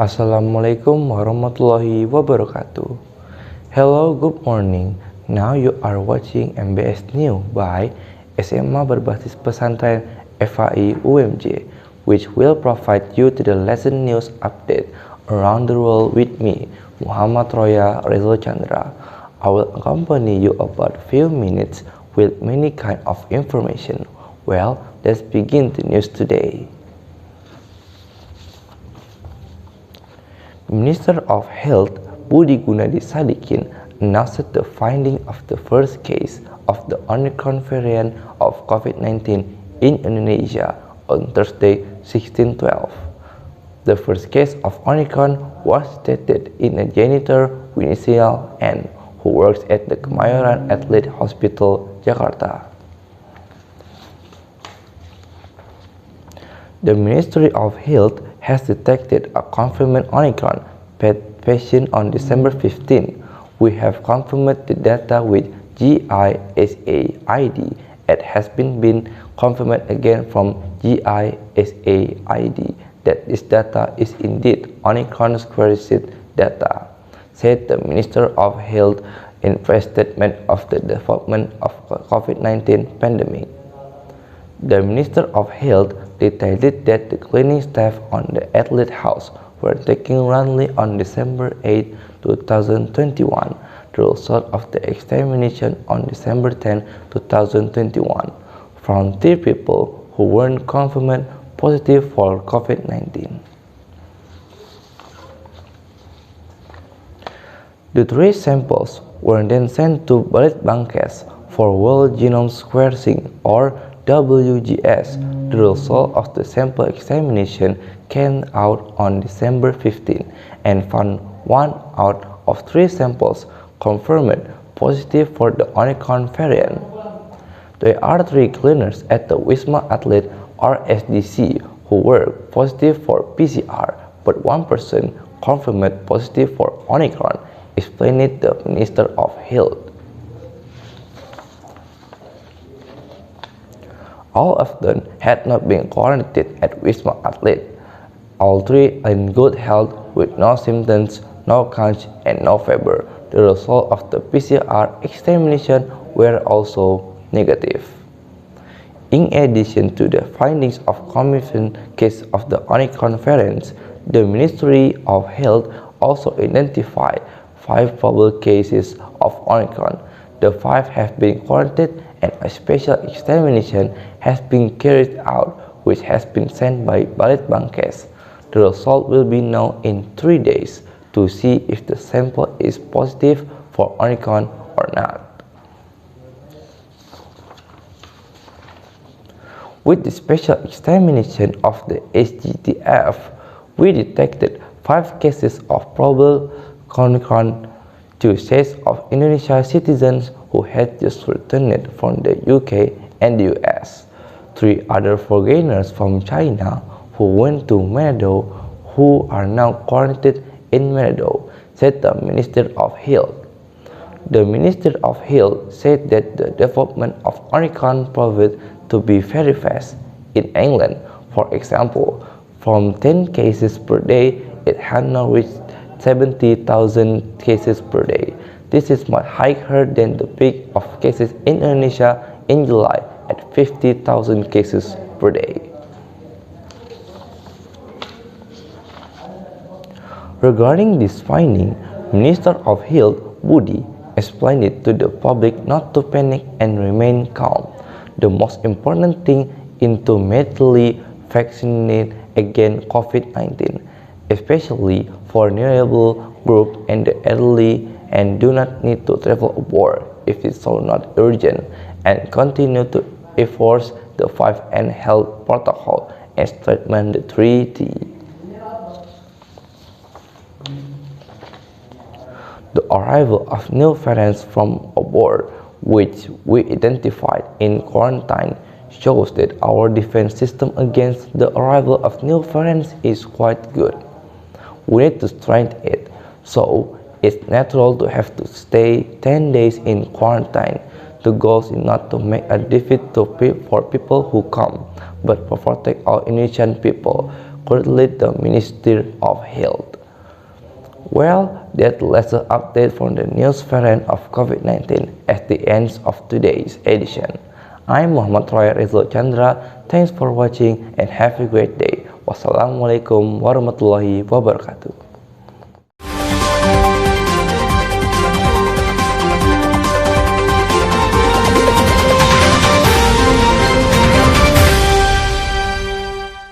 Assalamualaikum warahmatullahi wabarakatuh. Hello, good morning. Now you are watching MBS New by SMA Berbasis Pesantren FAI UMJ, which will provide you to the lesson news update around the world with me, Muhammad Troya Rezo Chandra. I will accompany you about few minutes with many kind of information. Well, let's begin the news today. Minister of Health Budi Gunadi Sadikin announced the finding of the first case of the Omicron variant of COVID-19 in Indonesia on Thursday, 16/12. The first case of Omicron was detected in a janitor with initial N who works at the Kemayoran Athlete Hospital, Jakarta. The Ministry of Health has detected a confirmed Omicron patient on December 15. We have confirmed the data with GISAID and has been confirmed again from GISAID that this data is indeed Omicron squared data, said the Minister of Health in a statement of the development of COVID-19 pandemic. The Minister of Health detailed that the cleaning staff on the athlete house were taking roundly on December 8, 2021, the result of the examination on December 10, 2021, from 3 people who weren't confirmed positive for COVID-19. The 3 samples were then sent to Balitbangkes for whole genome sequencing or WGS. The result of the sample examination came out on December 15 and found 1 out of 3 samples confirmed positive for the Omicron variant. There are 3 cleaners at the Wisma Athlete RSDC who were positive for PCR, but 1 person confirmed positive for Omicron, explained the Minister of Health. All of them had not been quarantined at Wisma Athlete. All 3 are in good health with no symptoms, no coughs, and no fever. The result of the PCR examination were also negative. In addition to the findings of confirmed cases of the Omicron variant, the Ministry of Health also identified 5 probable cases of Omicron. The 5 have been quarantined and a special examination has been carried out, which has been sent by Balitbangkes. The result will be known in 3 days to see if the sample is positive for Omicron or not. With the special examination of the SGTF, we detected 5 cases of probable Omicron, 2 sets of Indonesian citizens who had just returned from the UK and the US, 3 other foreigners from China who went to Manado who are now quarantined in Manado, said the Minister of Health. The Minister of Health said that the development of Omicron proved to be very fast. In England, for example, from 10 cases per day, it had now reached 70,000 cases per day. This is much higher than the peak of cases in Indonesia in July at 50,000 cases per day. Regarding this finding, Minister of Health Budi explained it to the public not to panic and remain calm. The most important thing is to immediately vaccinate against COVID-19, especially for vulnerable groups and the elderly, and do not need to travel abroad if it's so not urgent, and continue to enforce the 5N health protocol and strengthen the 3T. The arrival of new variants from abroad, which we identified in quarantine, shows that our defense system against the arrival of new variants is quite good. We need to strengthen it, so it's natural to have to stay 10 days in quarantine. The goal is not to make a difficult for people who come, but to protect our Indonesian people, currently the Ministry of Health. Well, that's the latest update from the news variant of COVID-19 at the end of today's edition. I'm Muhammad Troya Rizal Chandra. Thanks for watching and have a great day. Wassalamualaikum warahmatullahi wabarakatuh.